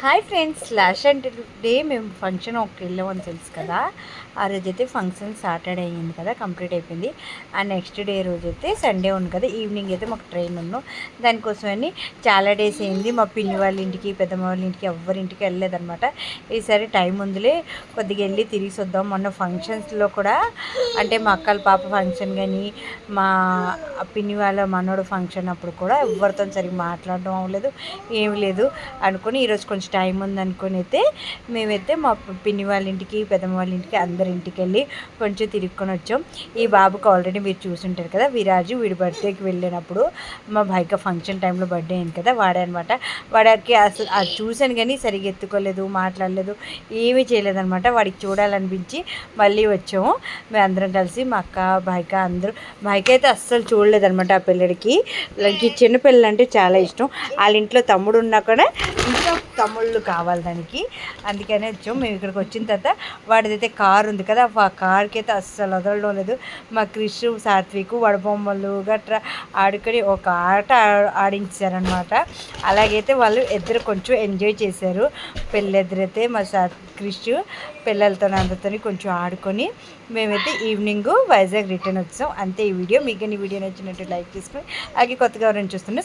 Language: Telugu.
హాయ్ ఫ్రెండ్స్, లాస్ట్ అంటే డే మేము ఫంక్షన్ ఒకటి వెళ్ళామని తెలుసు కదా. ఆ రోజైతే ఫంక్షన్ సాటర్డే అయ్యింది కదా, కంప్లీట్ అయిపోయింది. ఆ నెక్స్ట్ డే రోజైతే సండే ఉంది కదా, ఈవినింగ్ అయితే మాకు ట్రైన్ ఉన్నాం. దానికోసమని చాలా డేస్ అయింది మా పిన్ని వాళ్ళ ఇంటికి, పెద్దమ్మ వాళ్ళ ఇంటికి, ఎవరింటికి వెళ్ళలేదన్నమాట. ఈసారి టైం ఉందిలే కొద్దిగా వెళ్ళి తిరిగి వద్దాం. మొన్న ఫంక్షన్స్లో కూడా అంటే మా అక్కల పాప ఫంక్షన్ కానీ, మా పిన్ని వాళ్ళ మనోడు ఫంక్షన్ అప్పుడు కూడా ఎవరితో సరిగ్గా మాట్లాడడం అవ్వలేదు, ఏమి లేదు అనుకుని ఈరోజు కొంచెం టైం ఉందనుకొని అయితే మేమైతే మా పిన్ని వాళ్ళ ఇంటికి, పెద్దమ్మ వాళ్ళ ఇంటికి, అందరి ఇంటికి వెళ్ళి కొంచెం తిరుక్కొని వచ్చాం. ఈ బాబుకి ఆల్రెడీ మీరు చూసుంటారు కదా, విరాజు. వీడి బర్త్డేకి వెళ్ళినప్పుడు మా భాయిక ఫంక్షన్ టైంలో బర్త్డే అయింది కదా, వాడే అనమాట. వాడికి అసలు అది చూశాను కానీ సరిగ్గా ఎత్తుకోలేదు, మాట్లాడలేదు, ఏమీ చేయలేదన్నమాట. వాడికి చూడాలనిపించి మళ్ళీ వచ్చాము మేమందరం కలిసి, మా అక్క, భాయిక అందరూ. భాయిక అయితే అస్సలు చూడలేదన్నమాట ఆ పిల్లడికి. చిన్నపిల్లలు అంటే చాలా ఇష్టం. వాళ్ళ ఇంట్లో తమ్ముడు ఉన్నా కూడా ఇంకా తమ్ముళ్ళు కావాలి దానికి, అందుకనే వచ్చాం. మేము ఇక్కడికి వచ్చిన తర్వాత వాడిదైతే కారు ఉంది కదా, ఆ కార్కి అయితే అస్సలు వదలడం లేదు. మా క్రిష్, సాత్విక్ వడబొమ్మలు గట్రా ఆడుకొని ఒక ఆట ఆడించారనమాట. అలాగైతే వాళ్ళు ఇద్దరు కొంచెం ఎంజాయ్ చేశారు. పిల్లలిద్దరైతే మా క్రిష్ పిల్లలతో అందరితో కొంచెం ఆడుకొని మేమైతే ఈవినింగ్ వైజాగ్ రిటర్న్ వచ్చాం. అంతే ఈ వీడియో. మీకు ఈ వీడియో నచ్చినట్టు లైక్ చేసుకొని అలాగే కొత్తగా ఎవరైనా చూస్తుంటే